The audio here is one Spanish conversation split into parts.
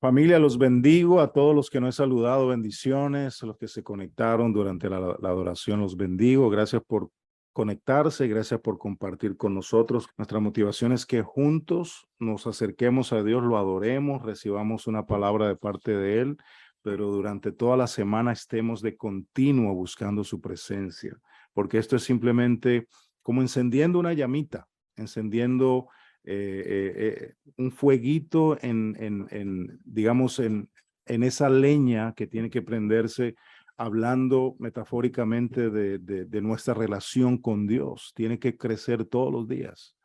Familia, los bendigo a todos los que no he saludado, bendiciones, a los que se conectaron durante la adoración, los bendigo. Gracias por conectarse, gracias por compartir con nosotros. Nuestra motivación es que juntos nos acerquemos a Dios, lo adoremos, recibamos una palabra de parte de Él, pero durante toda la semana estemos de continuo buscando su presencia, porque esto es simplemente como encendiendo una llamita, encendiendo un fueguito digamos, en esa leña que tiene que prenderse, hablando metafóricamente de nuestra relación con Dios. Tiene que crecer todos los días.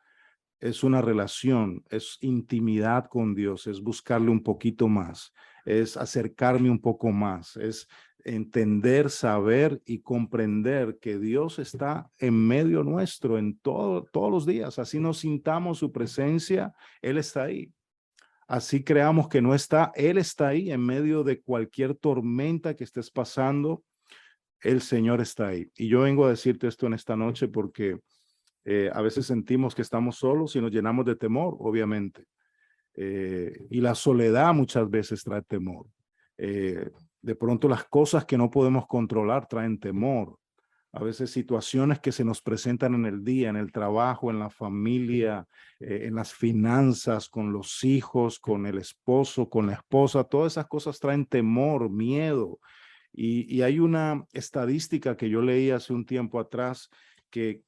Es una relación, es intimidad con Dios, es buscarle un poquito más, es acercarme un poco más, es entender, saber y comprender que Dios está en medio nuestro en todos los días. Así nos sintamos su presencia, Él está ahí. Así creamos que no está, Él está ahí en medio de cualquier tormenta que estés pasando. El Señor está ahí. Y yo vengo a decirte esto en esta noche porque a veces sentimos que estamos solos y nos llenamos de temor, obviamente. Y la soledad muchas veces trae temor. De pronto las cosas que no podemos controlar traen temor. A veces situaciones que se nos presentan en el día, en el trabajo, en la familia, en las finanzas, con los hijos, con el esposo, con la esposa, todas esas cosas traen temor, miedo. Y hay una estadística que yo leí hace un tiempo atrás que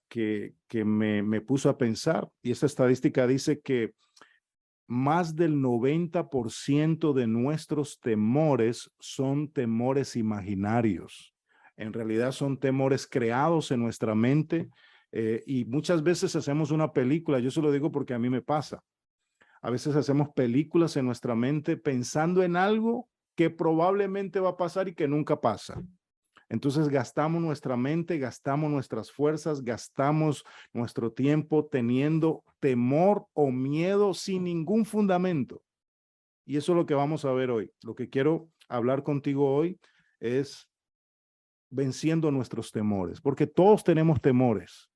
me puso a pensar, y esa estadística dice que más del 90% de nuestros temores son temores imaginarios. En realidad son temores creados en nuestra mente, y muchas veces hacemos una película. Yo se lo digo porque a mí me pasa. A veces hacemos películas en nuestra mente pensando en algo que probablemente va a pasar y que nunca pasa. Entonces gastamos nuestra mente, gastamos nuestras fuerzas, gastamos nuestro tiempo teniendo temor o miedo sin ningún fundamento. Y eso es lo que vamos a ver hoy. Lo que quiero hablar contigo hoy es venciendo nuestros temores, porque todos tenemos temores.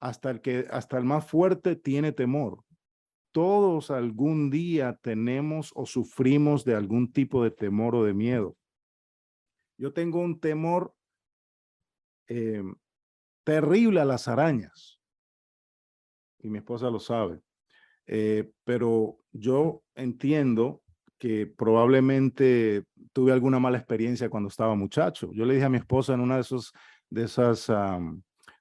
Hasta el más fuerte tiene temor. Todos algún día tenemos o sufrimos de algún tipo de temor o de miedo. Yo tengo un temor eh, terrible a las arañas, y mi esposa lo sabe. Pero yo entiendo que probablemente tuve alguna mala experiencia cuando estaba muchacho. Yo le dije a mi esposa en una de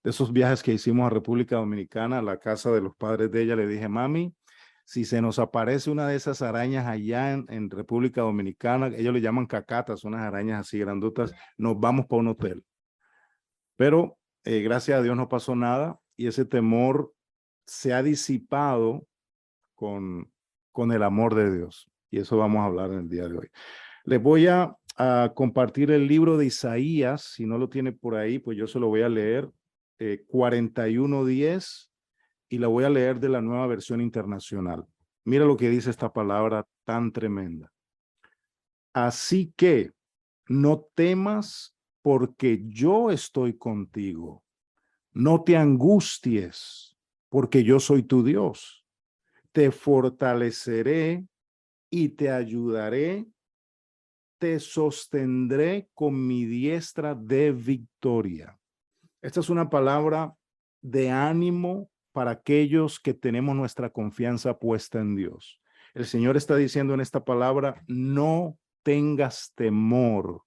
esos viajes que hicimos a República Dominicana, a la casa de los padres de ella, le dije, mami, si se nos aparece una de esas arañas allá en República Dominicana, ellos le llaman cacatas, unas arañas así grandotas, nos vamos para un hotel. Pero gracias a Dios no pasó nada y ese temor se ha disipado con el amor de Dios. Y eso vamos a hablar en el día de hoy. Les voy a compartir el libro de Isaías. Si no lo tiene por ahí, pues yo se lo voy a leer, 41:10, y la voy a leer de la Nueva Versión Internacional. Mira lo que dice esta palabra tan tremenda. Así que no temas, porque yo estoy contigo. No te angusties, porque yo soy tu Dios. Te fortaleceré y te ayudaré. Te sostendré con mi diestra de victoria. Esta es una palabra de ánimo para aquellos que tenemos nuestra confianza puesta en Dios. El Señor está diciendo en esta palabra, no tengas temor.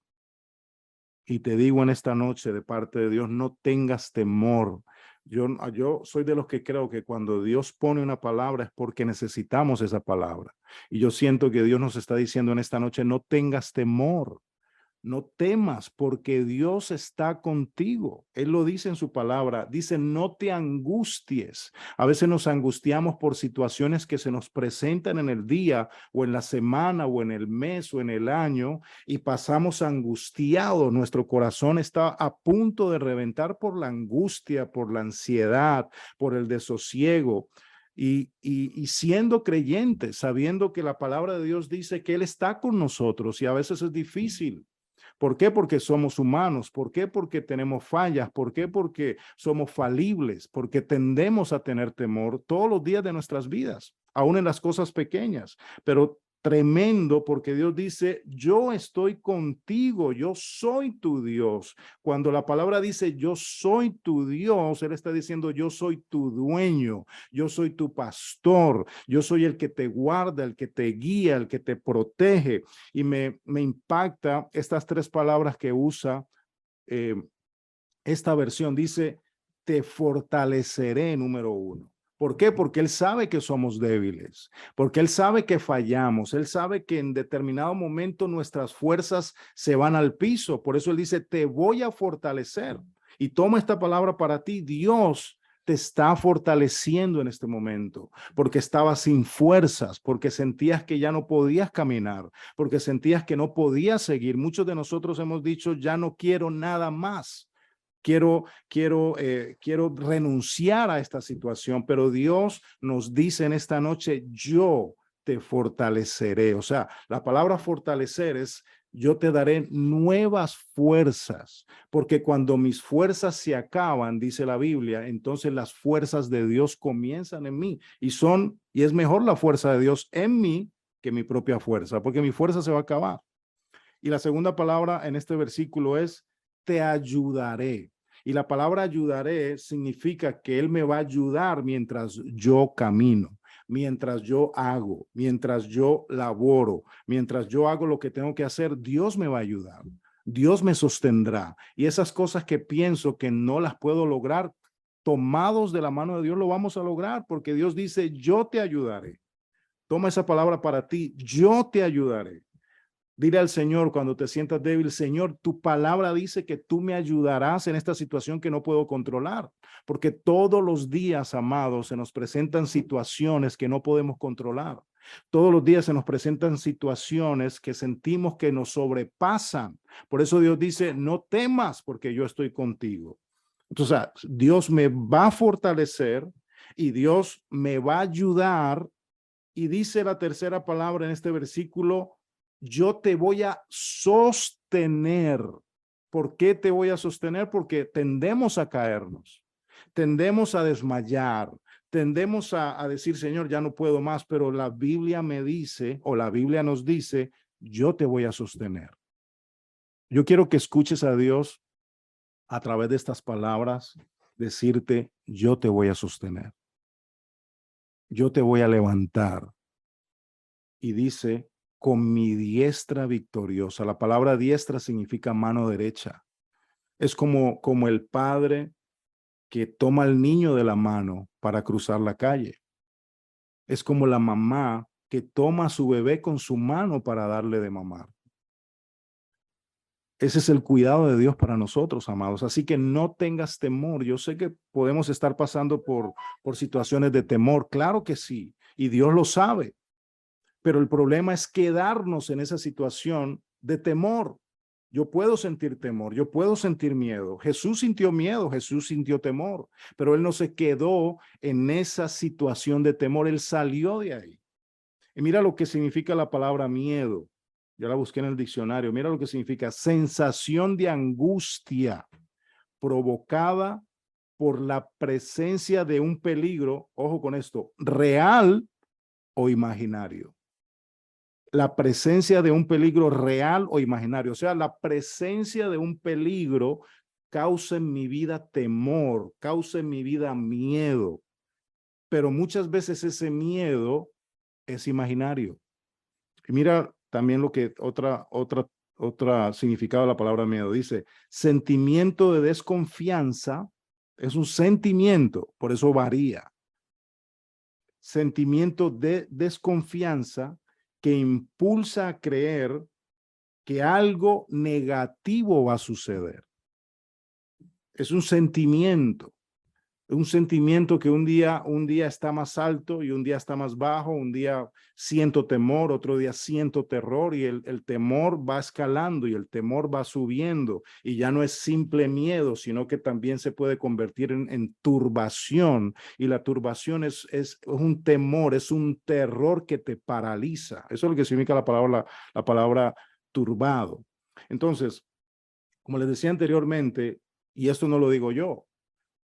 Y te digo en esta noche de parte de Dios, no tengas temor. Yo soy de los que creo que cuando Dios pone una palabra es porque necesitamos esa palabra. Y yo siento que Dios nos está diciendo en esta noche, no tengas temor. No temas porque Dios está contigo. Él lo dice en su palabra. Dice, no te angusties. A veces nos angustiamos por situaciones que se nos presentan en el día o en la semana o en el mes o en el año y pasamos angustiados. Nuestro corazón está a punto de reventar por la angustia, por la ansiedad, por el desosiego. Y siendo creyentes, sabiendo que la palabra de Dios dice que Él está con nosotros y a veces es difícil. ¿Por qué? Porque somos humanos. ¿Por qué? Porque tenemos fallas. ¿Por qué? Porque somos falibles. Porque tendemos a tener temor todos los días de nuestras vidas, aún en las cosas pequeñas. Pero tremendo porque Dios dice, yo estoy contigo, yo soy tu Dios. Cuando la palabra dice, yo soy tu Dios, Él está diciendo, yo soy tu dueño, yo soy tu pastor, yo soy el que te guarda, el que te guía, el que te protege. Y me impacta estas tres palabras que usa esta versión. Dice, te fortaleceré, número uno. ¿Por qué? Porque Él sabe que somos débiles, porque Él sabe que fallamos, Él sabe que en determinado momento nuestras fuerzas se van al piso. Por eso Él dice, te voy a fortalecer. Y toma esta palabra para ti. Dios te está fortaleciendo en este momento, porque estabas sin fuerzas, porque sentías que ya no podías caminar, porque sentías que no podías seguir. Muchos de nosotros hemos dicho, ya no quiero nada más. Quiero renunciar a esta situación, pero Dios nos dice en esta noche, yo te fortaleceré. O sea, la palabra fortalecer es, yo te daré nuevas fuerzas, porque cuando mis fuerzas se acaban, dice la Biblia, entonces las fuerzas de Dios comienzan en mí y es mejor la fuerza de Dios en mí que mi propia fuerza, porque mi fuerza se va a acabar. Y la segunda palabra en este versículo es, te ayudaré. Y la palabra ayudaré significa que Él me va a ayudar mientras yo camino, mientras yo hago, mientras yo laboro, mientras yo hago lo que tengo que hacer, Dios me va a ayudar. Dios me sostendrá. Y esas cosas que pienso que no las puedo lograr, tomados de la mano de Dios, lo vamos a lograr, porque Dios dice, yo te ayudaré. Toma esa palabra para ti, yo te ayudaré. Dile al Señor cuando te sientas débil, Señor, tu palabra dice que tú me ayudarás en esta situación que no puedo controlar, porque todos los días, amados, se nos presentan situaciones que no podemos controlar. Todos los días se nos presentan situaciones que sentimos que nos sobrepasan. Por eso Dios dice, no temas porque yo estoy contigo. Entonces, Dios me va a fortalecer y Dios me va a ayudar. Y dice la tercera palabra en este versículo, yo te voy a sostener. ¿Por qué te voy a sostener? Porque tendemos a caernos, tendemos a desmayar, tendemos a decir, Señor, ya no puedo más, pero la Biblia me dice, o la Biblia nos dice, yo te voy a sostener. Yo quiero que escuches a Dios a través de estas palabras, decirte, yo te voy a sostener. Yo te voy a levantar. Y dice, con mi diestra victoriosa. La palabra diestra significa mano derecha. Es como el padre que toma al niño de la mano para cruzar la calle. Es como la mamá que toma a su bebé con su mano para darle de mamar. Ese es el cuidado de Dios para nosotros, amados. Así que no tengas temor. Yo sé que podemos estar pasando por situaciones de temor. Claro que sí. Y Dios lo sabe. Pero el problema es quedarnos en esa situación de temor. Yo puedo sentir temor, yo puedo sentir miedo. Jesús sintió miedo, Jesús sintió temor, pero Él no se quedó en esa situación de temor, Él salió de ahí. Y mira lo que significa la palabra miedo. Yo la busqué en el diccionario. Mira lo que significa sensación de angustia provocada por la presencia de un peligro, ojo con esto, real o imaginario. La presencia de un peligro real o imaginario. O sea, la presencia de un peligro causa en mi vida temor, causa en mi vida miedo. Pero muchas veces ese miedo es imaginario. Y mira también lo que otra significado de la palabra miedo dice, sentimiento de desconfianza es un sentimiento, por eso varía. Sentimiento de desconfianza que impulsa a creer que algo negativo va a suceder. Es un sentimiento que un día está más alto y un día está más bajo, un día siento temor, otro día siento terror y el temor va escalando y el temor va subiendo y ya no es simple miedo, sino que también se puede convertir en turbación y la turbación es un temor, es un terror que te paraliza. Eso es lo que significa la palabra turbado. Entonces, como les decía anteriormente, y esto no lo digo yo,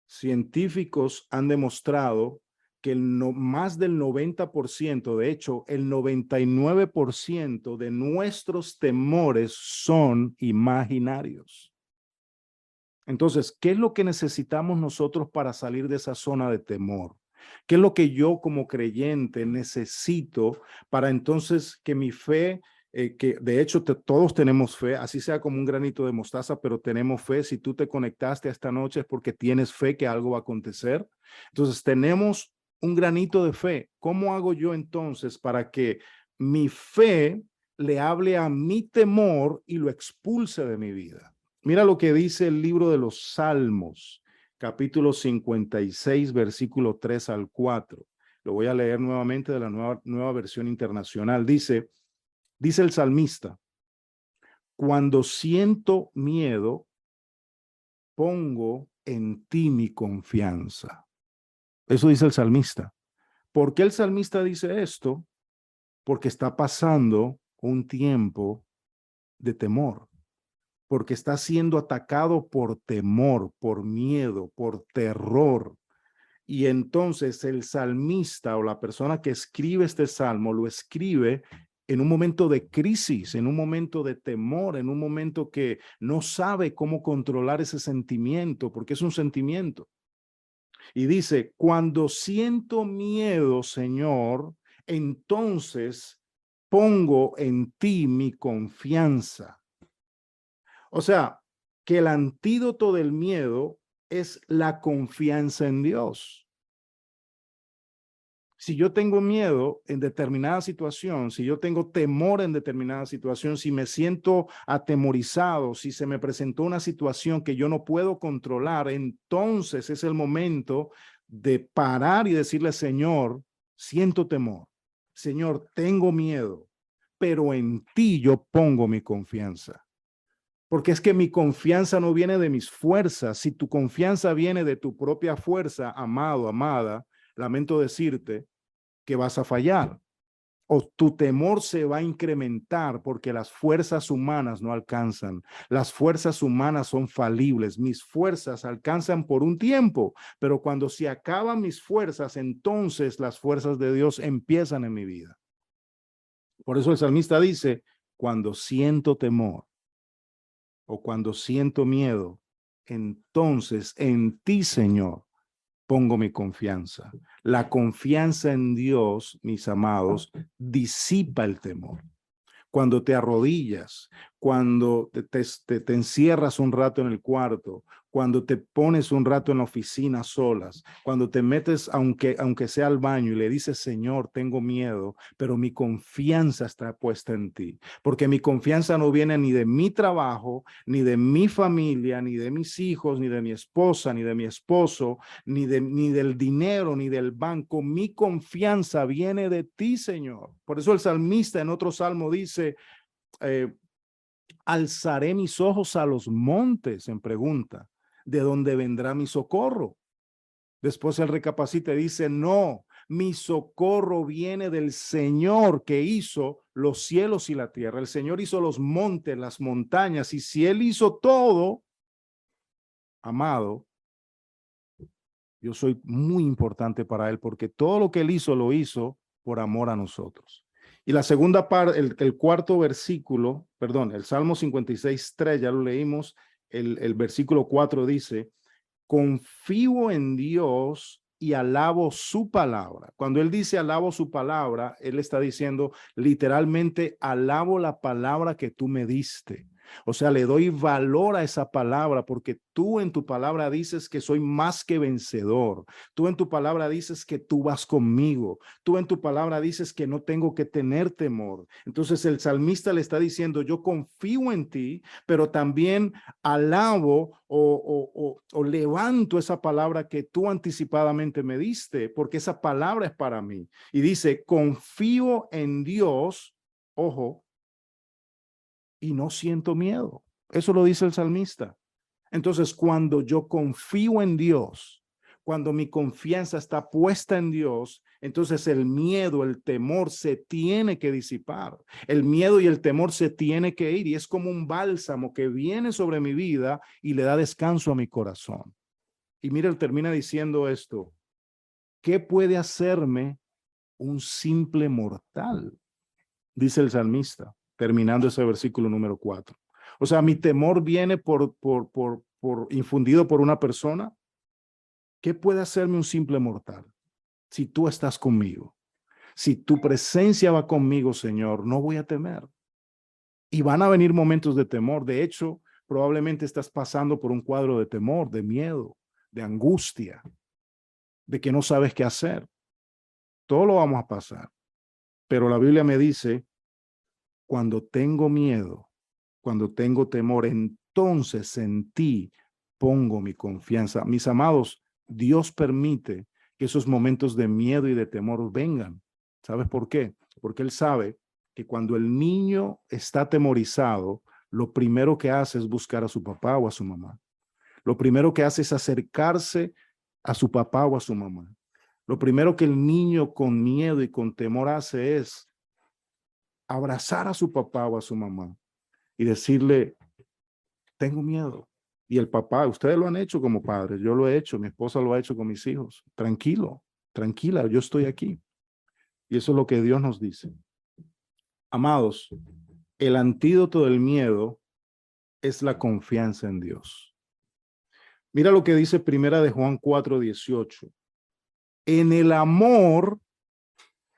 científicos han demostrado que más del 90%, de hecho, el 99% de nuestros temores son imaginarios. Entonces, ¿qué es lo que necesitamos nosotros para salir de esa zona de temor? ¿Qué es lo que yo como creyente necesito para entonces que mi fe, que de hecho todos tenemos fe, así sea como un granito de mostaza, pero tenemos fe? Si tú te conectaste a esta noche es porque tienes fe que algo va a acontecer. Entonces tenemos un granito de fe. ¿Cómo hago yo entonces para que mi fe le hable a mi temor y lo expulse de mi vida? Mira lo que dice el libro de los Salmos, capítulo 56, versículo 3 al 4. Lo voy a leer nuevamente de la nueva versión internacional. Dice el salmista: cuando siento miedo, pongo en ti mi confianza. Eso dice el salmista. ¿Por qué el salmista dice esto? Porque está pasando un tiempo de temor, porque está siendo atacado por temor, por miedo, por terror. Y entonces el salmista o la persona que escribe este salmo lo escribe en un momento de crisis, en un momento de temor, en un momento que no sabe cómo controlar ese sentimiento, porque es un sentimiento. Y dice: cuando siento miedo, Señor, entonces pongo en ti mi confianza. O sea, que el antídoto del miedo es la confianza en Dios. Si yo tengo miedo en determinada situación, si yo tengo temor en determinada situación, si me siento atemorizado, si se me presentó una situación que yo no puedo controlar, entonces es el momento de parar y decirle: Señor, siento temor. Señor, tengo miedo, pero en ti yo pongo mi confianza. Porque es que mi confianza no viene de mis fuerzas. Si tu confianza viene de tu propia fuerza, amado, amada, lamento decirte que vas a fallar. O tu temor se va a incrementar porque las fuerzas humanas no alcanzan. Las fuerzas humanas son falibles. Mis fuerzas alcanzan por un tiempo, pero cuando se acaban mis fuerzas, entonces las fuerzas de Dios empiezan en mi vida. Por eso el salmista dice: cuando siento temor o cuando siento miedo, entonces en ti, Señor, pongo mi confianza. La confianza en Dios, mis amados, disipa el temor. Cuando te arrodillas, cuando te encierras un rato en el cuarto, cuando te pones un rato en la oficina solas, cuando te metes, aunque sea al baño, y le dices: Señor, tengo miedo, pero mi confianza está puesta en ti, porque mi confianza no viene ni de mi trabajo, ni de mi familia, ni de mis hijos, ni de mi esposa, ni de mi esposo, ni del dinero, ni del banco. Mi confianza viene de ti, Señor. Por eso el salmista en otro salmo dice: alzaré mis ojos a los montes, en pregunta, ¿de dónde vendrá mi socorro? Después él recapacita y dice: no, mi socorro viene del Señor que hizo los cielos y la tierra. El Señor hizo los montes, las montañas, y si Él hizo todo, amado, yo soy muy importante para Él, porque todo lo que Él hizo, lo hizo por amor a nosotros. Y la segunda parte, el cuarto versículo, perdón, el Salmo 56:3, ya lo leímos, el versículo 4 dice: confío en Dios y alabo su palabra. Cuando él dice alabo su palabra, él está diciendo literalmente: alabo la palabra que tú me diste. O sea, le doy valor a esa palabra, porque tú en tu palabra dices que soy más que vencedor. Tú en tu palabra dices que tú vas conmigo. Tú en tu palabra dices que no tengo que tener temor. Entonces el salmista le está diciendo: yo confío en ti, pero también alabo o levanto esa palabra que tú anticipadamente me diste, porque esa palabra es para mí. Y dice: confío en Dios, ojo, y no siento miedo. Eso lo dice el salmista. Entonces, cuando yo confío en Dios, cuando mi confianza está puesta en Dios, entonces el miedo, el temor se tiene que disipar. El miedo y el temor se tiene que ir, y es como un bálsamo que viene sobre mi vida y le da descanso a mi corazón. Y mira, él termina diciendo esto, ¿qué puede hacerme un simple mortal? Dice el salmista, terminando ese versículo número 4. O sea, mi temor viene por infundido por una persona. ¿Qué puede hacerme un simple mortal? Si tú estás conmigo, si tu presencia va conmigo, Señor, no voy a temer. Y van a venir momentos de temor. De hecho, probablemente estás pasando por un cuadro de temor, de miedo, de angustia, de que no sabes qué hacer. Todo lo vamos a pasar. Pero la Biblia me dice, cuando tengo miedo, cuando tengo temor, entonces en ti pongo mi confianza. Mis amados, Dios permite que esos momentos de miedo y de temor vengan. ¿Sabes por qué? Porque Él sabe que cuando el niño está atemorizado, lo primero que hace es buscar a su papá o a su mamá. Lo primero que hace es acercarse a su papá o a su mamá. Lo primero que el niño con miedo y con temor hace es abrazar a su papá o a su mamá y decirle, tengo miedo. Y el papá, ustedes lo han hecho como padres, yo lo he hecho, mi esposa lo ha hecho con mis hijos. Tranquilo, tranquila, yo estoy aquí. Y eso es lo que Dios nos dice. Amados, el antídoto del miedo es la confianza en Dios. Mira lo que dice Primera de Juan 4:18. En el amor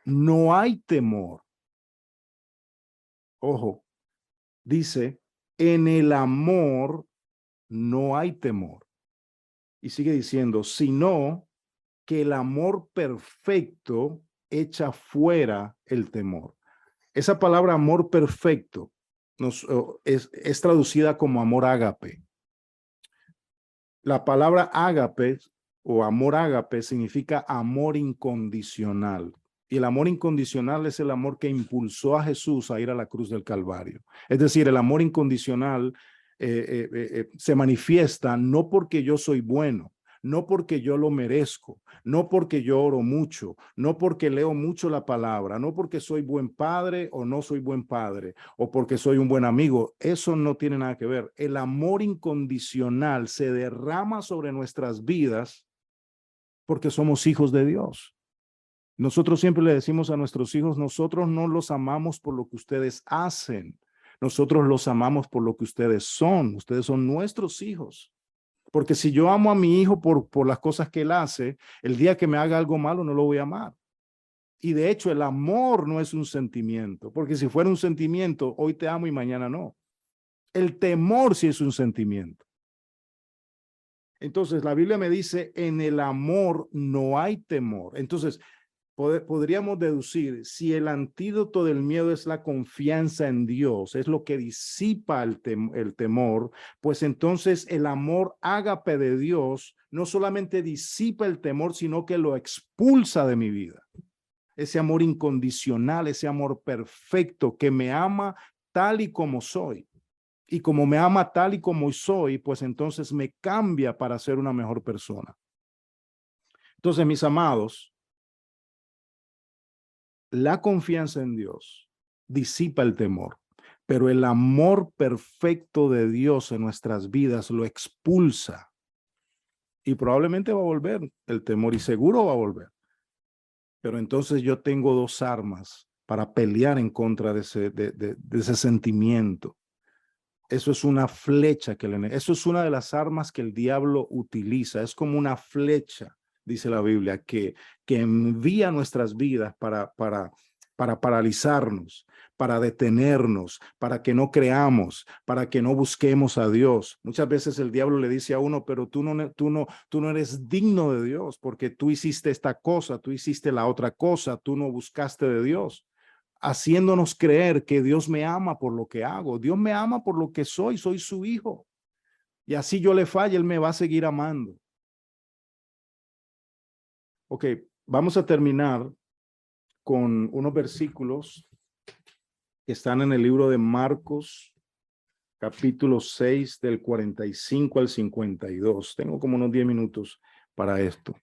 no hay temor. Ojo, dice, en el amor no hay temor. Y sigue diciendo, sino que el amor perfecto echa fuera el temor. Esa palabra amor perfecto es traducida como amor ágape. La palabra ágape o amor ágape significa amor incondicional. Y el amor incondicional es el amor que impulsó a Jesús a ir a la cruz del Calvario. Es decir, el amor incondicional se manifiesta no porque yo soy bueno, no porque yo lo merezco, no porque yo oro mucho, no porque leo mucho la palabra, no porque soy buen padre o no soy buen padre, o porque soy un buen amigo. Eso no tiene nada que ver. El amor incondicional se derrama sobre nuestras vidas porque somos hijos de Dios. Nosotros siempre le decimos a nuestros hijos, nosotros no los amamos por lo que ustedes hacen, nosotros los amamos por lo que ustedes son nuestros hijos. Porque si yo amo a mi hijo por las cosas que él hace, el día que me haga algo malo no lo voy a amar. Y de hecho el amor no es un sentimiento, porque si fuera un sentimiento, hoy te amo y mañana no. El temor sí es un sentimiento. Entonces la Biblia me dice, en el amor no hay temor. Entonces podríamos deducir, si el antídoto del miedo es la confianza en Dios, es lo que disipa el temor, pues entonces el amor ágape de Dios no solamente disipa el temor, sino que lo expulsa de mi vida. Ese amor incondicional, ese amor perfecto que me ama tal y como soy. Y como me ama tal y como soy, pues entonces me cambia para ser una mejor persona. Entonces, mis amados, la confianza en Dios disipa el temor, pero el amor perfecto de Dios en nuestras vidas lo expulsa. Y probablemente va a volver el temor y seguro va a volver. Pero entonces yo tengo dos armas para pelear en contra de ese sentimiento. Eso es una flecha eso es una de las armas que el diablo utiliza. Es como una flecha, dice la Biblia, que envía nuestras vidas para paralizarnos, para detenernos, para que no creamos, para que no busquemos a Dios. Muchas veces el diablo le dice a uno, pero tú no eres digno de Dios porque tú hiciste esta cosa, tú hiciste la otra cosa, tú no buscaste de Dios, haciéndonos creer que Dios me ama por lo que hago. Dios me ama por lo que soy su hijo. Y así yo le falle, Él me va a seguir amando. Ok, vamos a terminar con unos versículos que están en el libro de Marcos, capítulo 6, del 45 al 52. Tengo como unos 10 minutos para esto.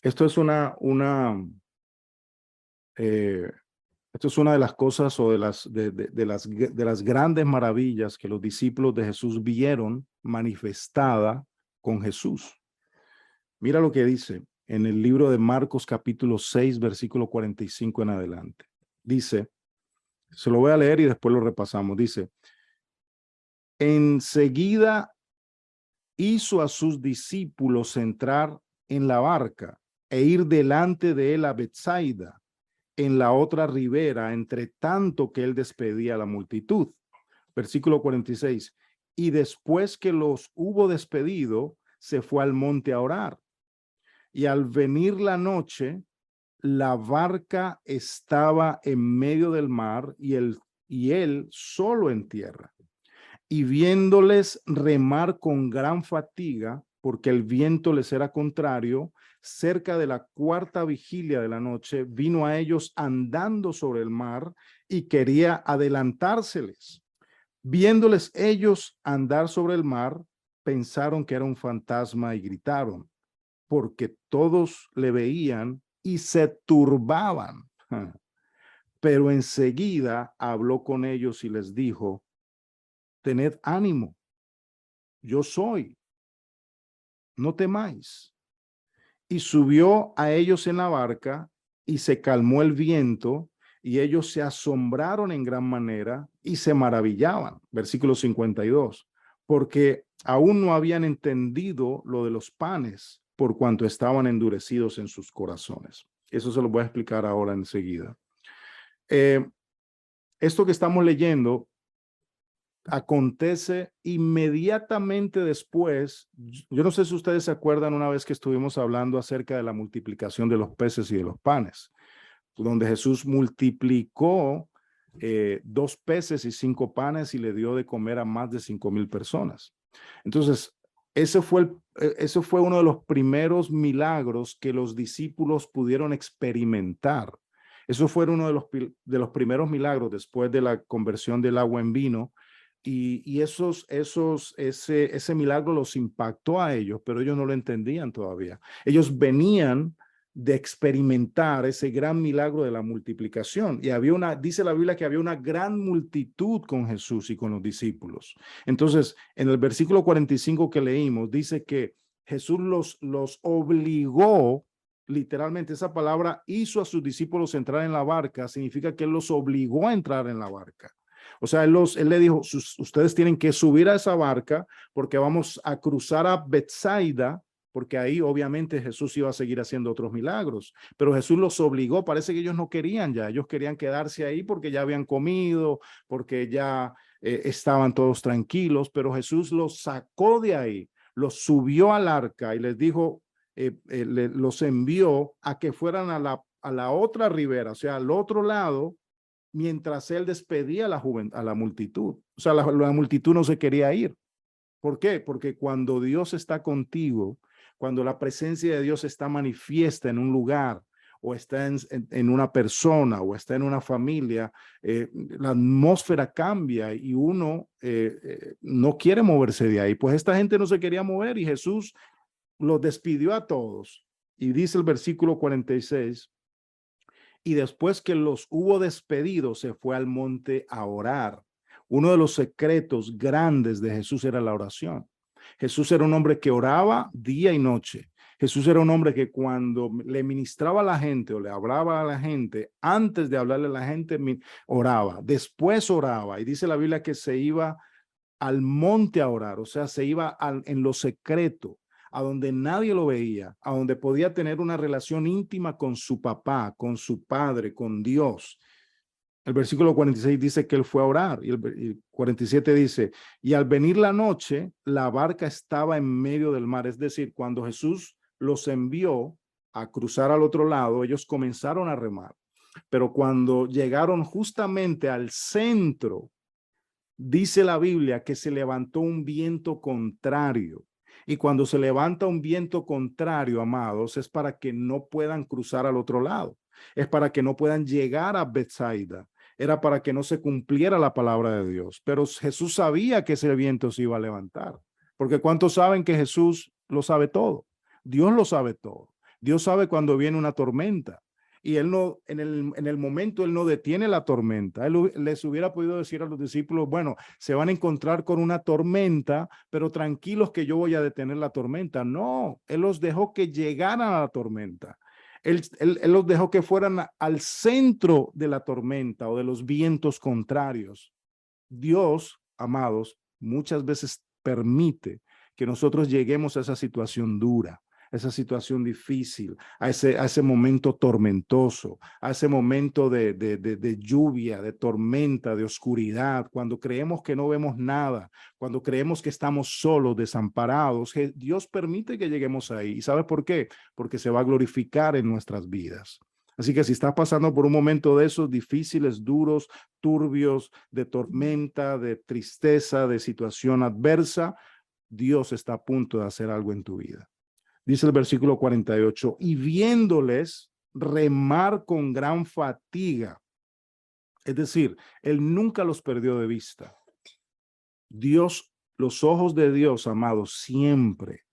Esto es esto es una de las cosas o de las grandes maravillas que los discípulos de Jesús vieron manifestada con Jesús. Mira lo que dice. en el libro de Marcos capítulo 6, versículo 45 en adelante. Dice, se lo voy a leer y después lo repasamos. Dice, enseguida hizo a sus discípulos entrar en la barca e ir delante de él a Betsaida, en la otra ribera, entre tanto que él despedía a la multitud. Versículo 46. Y después que los hubo despedido, se fue al monte a orar. Y al venir la noche, la barca estaba en medio del mar y él solo en tierra. Y viéndoles remar con gran fatiga, porque el viento les era contrario, cerca de la cuarta vigilia de la noche, vino a ellos andando sobre el mar y quería adelantárseles. Viéndoles ellos andar sobre el mar, pensaron que era un fantasma y gritaron, porque todos le veían y se turbaban. Pero enseguida habló con ellos y les dijo, tened ánimo, yo soy, no temáis. Y subió a ellos en la barca y se calmó el viento y ellos se asombraron en gran manera y se maravillaban. Versículo 52, porque aún no habían entendido lo de los panes por cuanto estaban endurecidos en sus corazones. Eso se lo voy a explicar ahora enseguida. Esto que estamos leyendo acontece inmediatamente después. Yo no sé si ustedes se acuerdan una vez que estuvimos hablando acerca de la multiplicación de los peces y de los panes, donde Jesús multiplicó 2 peces y 5 panes y le dio de comer a más de 5,000 personas. Entonces, ese fue uno de los primeros milagros que los discípulos pudieron experimentar. Eso fue uno de los primeros milagros después de la conversión del agua en vino. Y ese milagro los impactó a ellos, pero ellos no lo entendían todavía. Ellos venían de experimentar ese gran milagro de la multiplicación. Y dice la Biblia que había una gran multitud con Jesús y con los discípulos. Entonces, en el versículo 45 que leímos, dice que Jesús los obligó, literalmente esa palabra, hizo a sus discípulos entrar en la barca, significa que él los obligó a entrar en la barca. O sea, él le dijo, ustedes tienen que subir a esa barca porque vamos a cruzar a Betsaida, porque ahí obviamente Jesús iba a seguir haciendo otros milagros, pero Jesús los obligó. Parece que ellos no querían ya, ellos querían quedarse ahí porque ya habían comido, porque ya estaban todos tranquilos, pero Jesús los sacó de ahí, los subió al arca y les dijo, los envió a que fueran a la otra ribera, o sea, al otro lado, mientras él despedía a la multitud. O sea, la multitud no se quería ir. ¿Por qué? Porque cuando Dios está contigo, cuando la presencia de Dios está manifiesta en un lugar, o está en una persona, o está en una familia, la atmósfera cambia y uno no quiere moverse de ahí. Pues esta gente no se quería mover y Jesús los despidió a todos. Y dice el versículo 46, y después que los hubo despedido, se fue al monte a orar. Uno de los secretos grandes de Jesús era la oración. Jesús era un hombre que oraba día y noche. Jesús era un hombre que cuando le ministraba a la gente o le hablaba a la gente, antes de hablarle a la gente, oraba, después oraba. Y dice la Biblia que se iba al monte a orar, o sea, se iba en lo secreto, a donde nadie lo veía, a donde podía tener una relación íntima con su papá, con su padre, con Dios. El versículo 46 dice que él fue a orar y el 47 dice, y al venir la noche, la barca estaba en medio del mar. Es decir, cuando Jesús los envió a cruzar al otro lado, ellos comenzaron a remar. Pero cuando llegaron justamente al centro, dice la Biblia que se levantó un viento contrario. Y cuando se levanta un viento contrario, amados, es para que no puedan cruzar al otro lado. Es para que no puedan llegar a Betsaida. Era para que no se cumpliera la palabra de Dios. Pero Jesús sabía que ese viento se iba a levantar. Porque ¿cuántos saben que Jesús lo sabe todo? Dios lo sabe todo. Dios sabe cuando viene una tormenta. Y él no, en el momento, él no detiene la tormenta. Él les hubiera podido decir a los discípulos, bueno, se van a encontrar con una tormenta, pero tranquilos que yo voy a detener la tormenta. No, él los dejó que llegaran a la tormenta. Él los dejó que fueran al centro de la tormenta o de los vientos contrarios. Dios, amados, muchas veces permite que nosotros lleguemos a esa situación dura, a esa situación difícil, a ese momento tormentoso, a ese momento de lluvia, de tormenta, de oscuridad, cuando creemos que no vemos nada, cuando creemos que estamos solos, desamparados. Dios permite que lleguemos ahí. ¿Y sabe por qué? Porque se va a glorificar en nuestras vidas. Así que si estás pasando por un momento de esos difíciles, duros, turbios, de tormenta, de tristeza, de situación adversa, Dios está a punto de hacer algo en tu vida. Dice el versículo 48, y viéndoles remar con gran fatiga. Es decir, él nunca los perdió de vista. Dios, los ojos de Dios, amados, siempre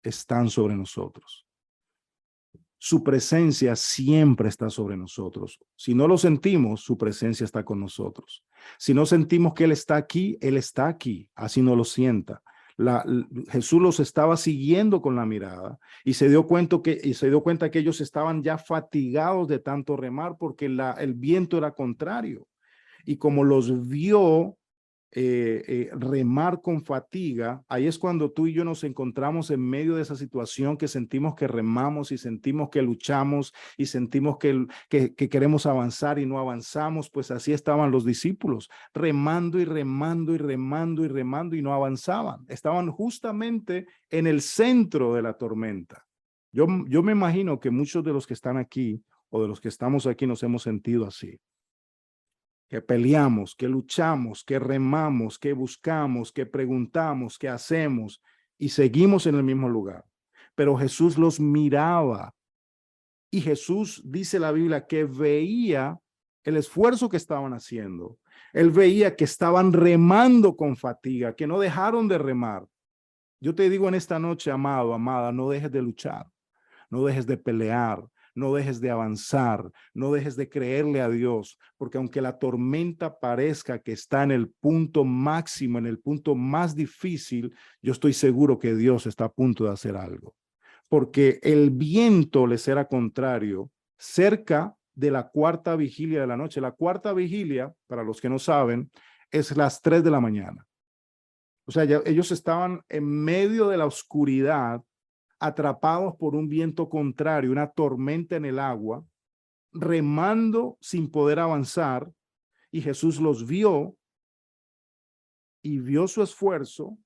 están sobre nosotros. Su presencia siempre está sobre nosotros. Si no lo sentimos, su presencia está con nosotros. Si no sentimos que Él está aquí, así no lo sienta. Jesús los estaba siguiendo con la mirada y se dio cuenta que ellos estaban ya fatigados de tanto remar porque el viento era contrario. Y como los vio remar con fatiga, ahí es cuando tú y yo nos encontramos en medio de esa situación que sentimos que remamos y sentimos que luchamos y sentimos que queremos avanzar y no avanzamos. Pues así estaban los discípulos, remando y remando y remando y remando y no avanzaban. Estaban justamente en el centro de la tormenta. Yo me imagino que muchos de los que están aquí o de los que estamos aquí nos hemos sentido así. Que peleamos, que luchamos, que remamos, que buscamos, que preguntamos, que hacemos y seguimos en el mismo lugar. Pero Jesús los miraba y Jesús, dice la Biblia, que veía el esfuerzo que estaban haciendo. Él veía que estaban remando con fatiga, que no dejaron de remar. Yo te digo en esta noche, amado, amada, no dejes de luchar, no dejes de pelear, no dejes de avanzar, no dejes de creerle a Dios, porque aunque la tormenta parezca que está en el punto máximo, en el punto más difícil, yo estoy seguro que Dios está a punto de hacer algo, porque el viento les era contrario cerca de la cuarta vigilia de la noche. La cuarta vigilia, para los que no saben, es las 3 de la mañana. O sea, ellos estaban en medio de la oscuridad, atrapados por un viento contrario, una tormenta en el agua, remando sin poder avanzar, y Jesús los vio y vio su esfuerzo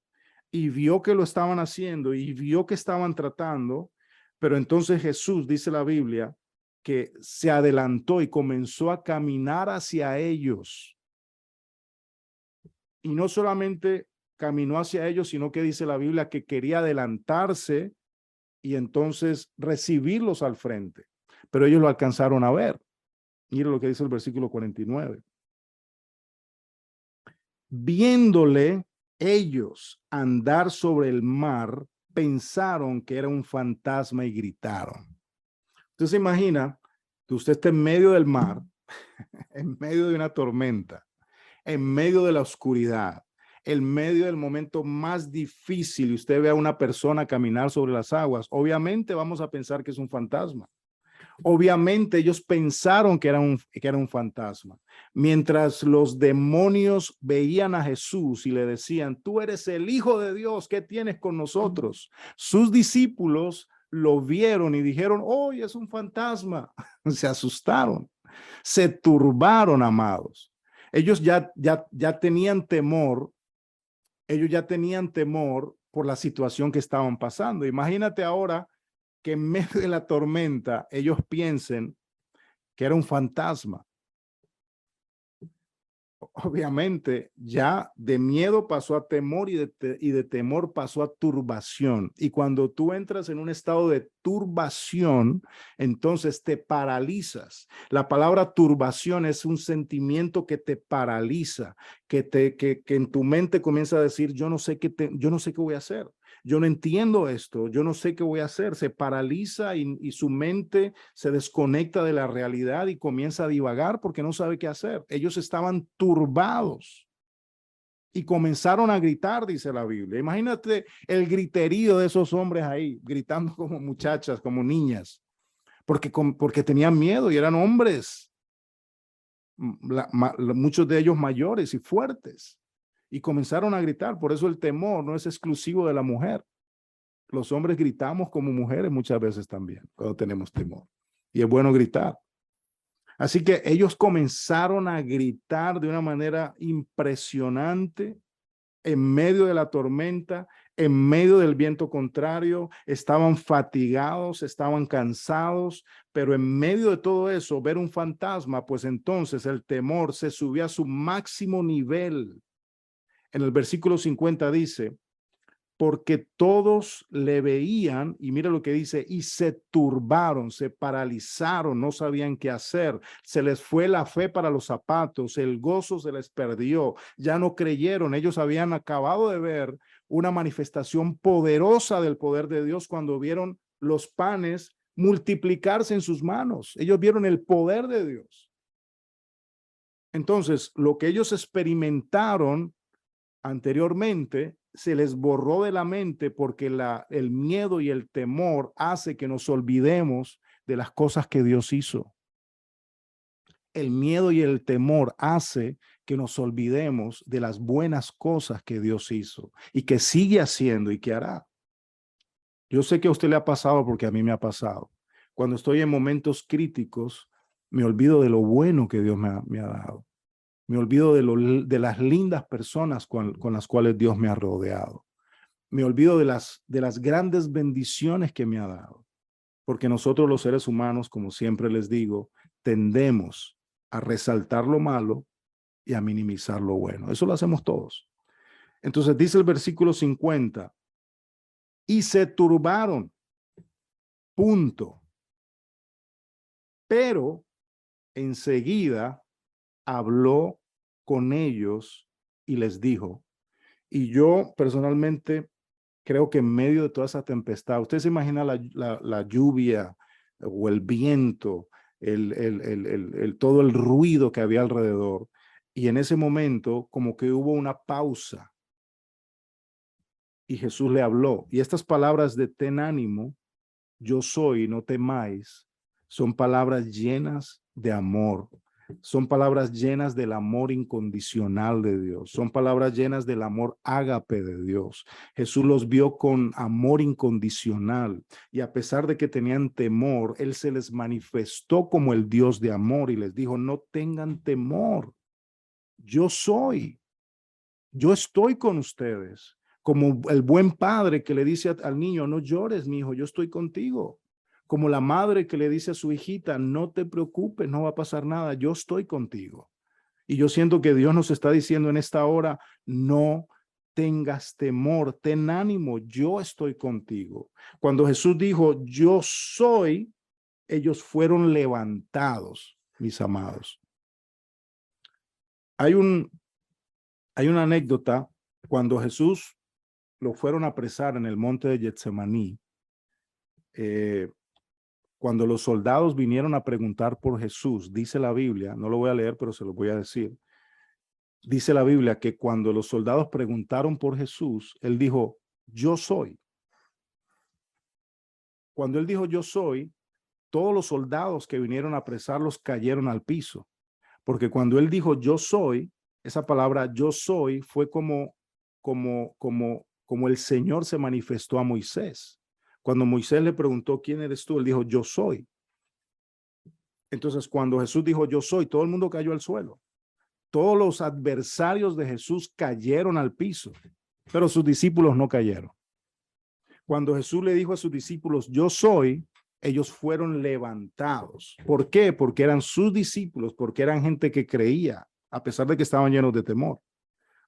y vio que lo estaban haciendo y vio que estaban tratando, pero entonces Jesús, dice la Biblia, que se adelantó y comenzó a caminar hacia ellos. Y no solamente caminó hacia ellos, sino que dice la Biblia que quería adelantarse y entonces recibirlos al frente. Pero ellos lo alcanzaron a ver. Mira lo que dice el versículo 49. Viéndole ellos andar sobre el mar, pensaron que era un fantasma y gritaron. Entonces se imagina que usted está en medio del mar, en medio de una tormenta, en medio de la oscuridad, en medio del momento más difícil, y usted ve a una persona caminar sobre las aguas. Obviamente vamos a pensar que es un fantasma. Obviamente ellos pensaron que era un fantasma. Mientras los demonios veían a Jesús y le decían, tú eres el Hijo de Dios, ¿qué tienes con nosotros? Sus discípulos lo vieron y dijeron, oh, es un fantasma. Se asustaron, se turbaron, amados. Ellos ya tenían temor. Ellos ya tenían temor por la situación que estaban pasando. Imagínate ahora que en medio de la tormenta ellos piensen que era un fantasma. Obviamente ya de miedo pasó a temor y de temor pasó a turbación. Y cuando tú entras en un estado de turbación, entonces te paralizas. La palabra turbación es un sentimiento que te paraliza, que en tu mente comienza a decir, yo no sé qué voy a hacer. yo no entiendo esto, yo no sé qué voy a hacer. Se paraliza y su mente se desconecta de la realidad y comienza a divagar porque no sabe qué hacer. Ellos estaban turbados y comenzaron a gritar, dice la Biblia. Imagínate el griterío de esos hombres ahí, gritando como muchachas, como niñas, porque tenían miedo y eran hombres, muchos de ellos mayores y fuertes, y comenzaron a gritar. Por eso el temor no es exclusivo de la mujer. Los hombres gritamos como mujeres muchas veces también, cuando tenemos temor. Y es bueno gritar. Así que ellos comenzaron a gritar de una manera impresionante en medio de la tormenta, en medio del viento contrario. Estaban fatigados, estaban cansados, pero en medio de todo eso, ver un fantasma, pues entonces el temor se subió a su máximo nivel. En el versículo 50 dice, porque todos le veían, y mira lo que dice, y se turbaron, se paralizaron, no sabían qué hacer, se les fue la fe para los zapatos, el gozo se les perdió, ya no creyeron. Ellos habían acabado de ver una manifestación poderosa del poder de Dios cuando vieron los panes multiplicarse en sus manos. Ellos vieron el poder de Dios. Entonces, lo que ellos experimentaron anteriormente se les borró de la mente porque el miedo y el temor hace que nos olvidemos de las cosas que Dios hizo. El miedo y el temor hace que nos olvidemos de las buenas cosas que Dios hizo y que sigue haciendo y que hará. Yo sé que a usted le ha pasado porque a mí me ha pasado. Cuando estoy en momentos críticos, me olvido de lo bueno que Dios me ha dado. Me olvido de las lindas personas con las cuales Dios me ha rodeado. Me olvido de las grandes bendiciones que me ha dado. Porque nosotros los seres humanos, como siempre les digo, tendemos a resaltar lo malo y a minimizar lo bueno. Eso lo hacemos todos. Entonces dice el versículo 50, y se turbaron, punto. Pero enseguida habló con ellos y les dijo, y yo personalmente creo que en medio de toda esa tempestad, usted se imagina la lluvia o el viento, todo el ruido que había alrededor, y en ese momento como que hubo una pausa y Jesús le habló, y estas palabras de ten ánimo, yo soy, no temáis, son palabras llenas de amor. Son palabras llenas del amor incondicional de Dios. Son palabras llenas del amor ágape de Dios. Jesús los vio con amor incondicional y a pesar de que tenían temor, Él se les manifestó como el Dios de amor y les dijo, no tengan temor. Yo soy. Yo estoy con ustedes. Como el buen padre que le dice al niño, no llores, mi hijo, yo estoy contigo. Como la madre que le dice a su hijita, no te preocupes, no va a pasar nada, yo estoy contigo. Y yo siento que Dios nos está diciendo en esta hora, no tengas temor, ten ánimo, yo estoy contigo. Cuando Jesús dijo, yo soy, ellos fueron levantados, mis amados. Hay una anécdota cuando Jesús lo fueron a apresar en el monte de Getsemaní. Cuando los soldados vinieron a preguntar por Jesús, dice la Biblia, no lo voy a leer, pero se lo voy a decir. Dice la Biblia que cuando los soldados preguntaron por Jesús, él dijo, yo soy. Cuando él dijo, yo soy, todos los soldados que vinieron a apresarlos cayeron al piso. Porque cuando él dijo, yo soy, esa palabra yo soy fue como el Señor se manifestó a Moisés. Cuando Moisés le preguntó, ¿quién eres tú? Él dijo, yo soy. Entonces, cuando Jesús dijo, yo soy, todo el mundo cayó al suelo. Todos los adversarios de Jesús cayeron al piso, pero sus discípulos no cayeron. Cuando Jesús le dijo a sus discípulos, yo soy, ellos fueron levantados. ¿Por qué? Porque eran sus discípulos, porque eran gente que creía, a pesar de que estaban llenos de temor.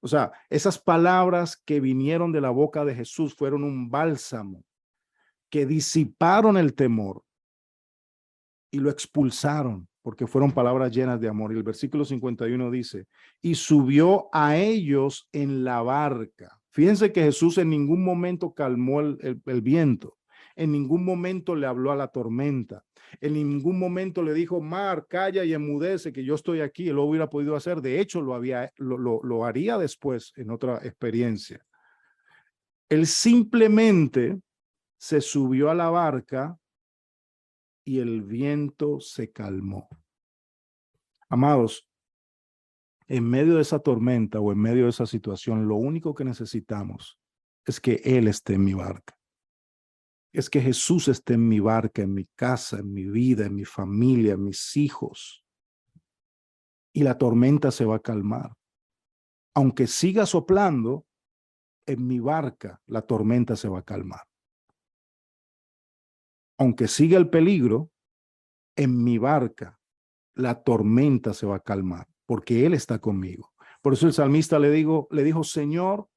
O sea, esas palabras que vinieron de la boca de Jesús fueron un bálsamo que disiparon el temor y lo expulsaron porque fueron palabras llenas de amor. Y el versículo 51 dice, y subió a ellos en la barca. Fíjense que Jesús en ningún momento calmó el viento. En ningún momento le habló a la tormenta. En ningún momento le dijo, mar, calla y enmudece, que yo estoy aquí. Él lo hubiera podido hacer. De hecho, lo haría después en otra experiencia. Él simplemente se subió a la barca y el viento se calmó. Amados, en medio de esa tormenta o en medio de esa situación, lo único que necesitamos es que Él esté en mi barca. Es que Jesús esté en mi barca, en mi casa, en mi vida, en mi familia, en mis hijos. Y la tormenta se va a calmar. Aunque siga soplando, en mi barca la tormenta se va a calmar. Aunque siga el peligro, en mi barca la tormenta se va a calmar, porque Él está conmigo. Por eso el salmista le dijo, Señor,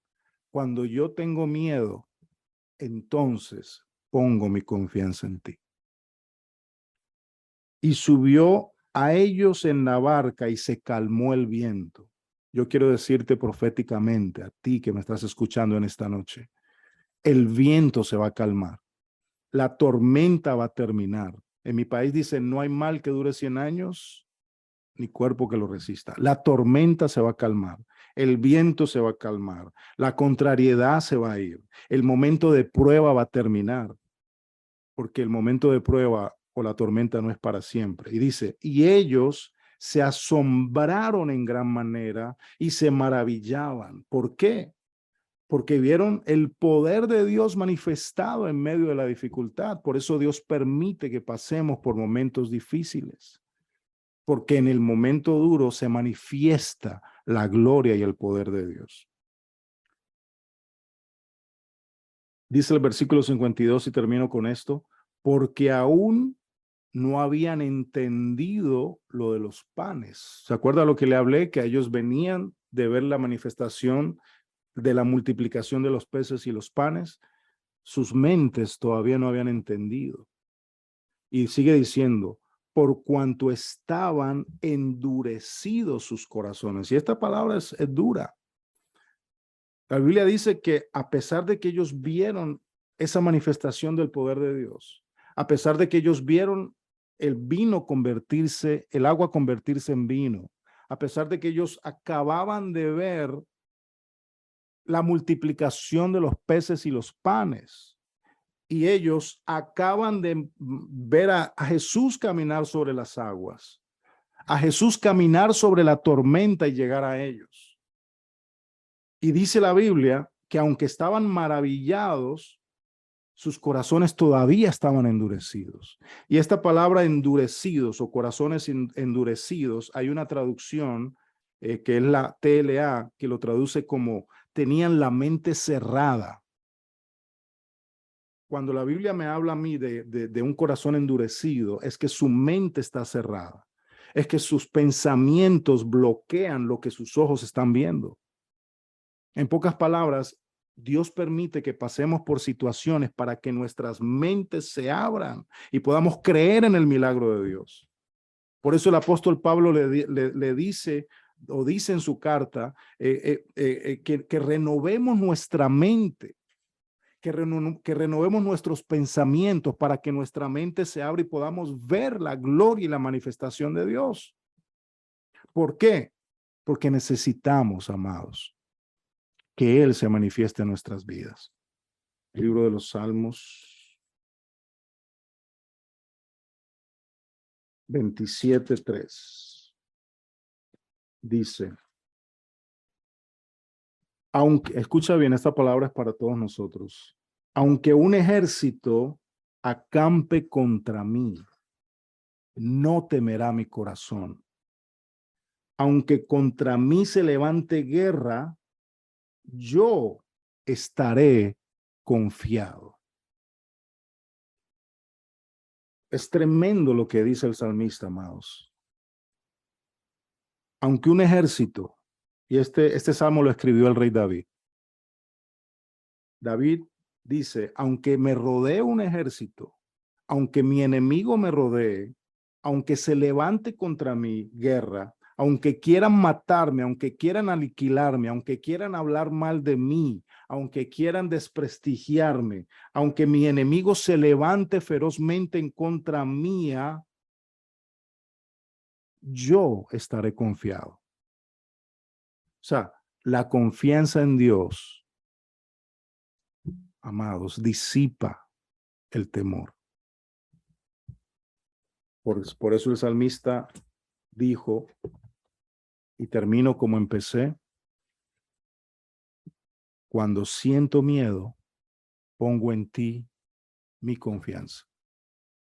cuando yo tengo miedo, entonces pongo mi confianza en ti. Y subió a ellos en la barca y se calmó el viento. Yo quiero decirte proféticamente a ti que me estás escuchando en esta noche, el viento se va a calmar, la tormenta va a terminar. En mi país dicen, no hay mal que dure 100 años, ni cuerpo que lo resista. La tormenta se va a calmar, el viento se va a calmar, la contrariedad se va a ir, el momento de prueba va a terminar, porque el momento de prueba o la tormenta no es para siempre. Y dice, y ellos se asombraron en gran manera y se maravillaban. ¿Por qué? Porque vieron el poder de Dios manifestado en medio de la dificultad. Por eso Dios permite que pasemos por momentos difíciles, porque en el momento duro se manifiesta la gloria y el poder de Dios. Dice el versículo 52 y termino con esto, porque aún no habían entendido lo de los panes. ¿Se acuerda lo que le hablé? Que ellos venían de ver la manifestación de la multiplicación de los peces y los panes. Sus mentes todavía no habían entendido. Y sigue diciendo, por cuanto estaban endurecidos sus corazones. Y esta palabra es dura. La Biblia dice que a pesar de que ellos vieron esa manifestación del poder de Dios, a pesar de que ellos vieron el vino convertirse, el agua convertirse en vino, a pesar de que ellos acababan de ver la multiplicación de los peces y los panes, y ellos acaban de ver a Jesús caminar sobre las aguas, a Jesús caminar sobre la tormenta y llegar a ellos. Y dice la Biblia que aunque estaban maravillados, sus corazones todavía estaban endurecidos. Y esta palabra endurecidos o corazones endurecidos, hay una traducción que es la TLA, que lo traduce como tenían la mente cerrada. Cuando la Biblia me habla a mí de un corazón endurecido, es que su mente está cerrada. Es que sus pensamientos bloquean lo que sus ojos están viendo. En pocas palabras, Dios permite que pasemos por situaciones para que nuestras mentes se abran y podamos creer en el milagro de Dios. Por eso el apóstol Pablo le dice o dice en su carta que renovemos nuestra mente, que renovemos nuestros pensamientos para que nuestra mente se abra y podamos ver la gloria y la manifestación de Dios. ¿Por qué? Porque necesitamos, amados, que Él se manifieste en nuestras vidas. Libro de los Salmos 27:3 dice, aunque, escucha bien, esta palabra es para todos nosotros, aunque un ejército acampe contra mí, no temerá mi corazón. Aunque contra mí se levante guerra, yo estaré confiado. Es tremendo lo que dice el salmista, amados. Aunque un ejército, y este salmo lo escribió el rey David. David dice, aunque me rodee un ejército, aunque mi enemigo me rodee, aunque se levante contra mí guerra, aunque quieran matarme, aunque quieran aniquilarme, aunque quieran hablar mal de mí, aunque quieran desprestigiarme, aunque mi enemigo se levante ferozmente en contra mía, yo estaré confiado. O sea, la confianza en Dios, amados, disipa el temor. Por eso el salmista dijo, y termino como empecé, cuando siento miedo, pongo en ti mi confianza.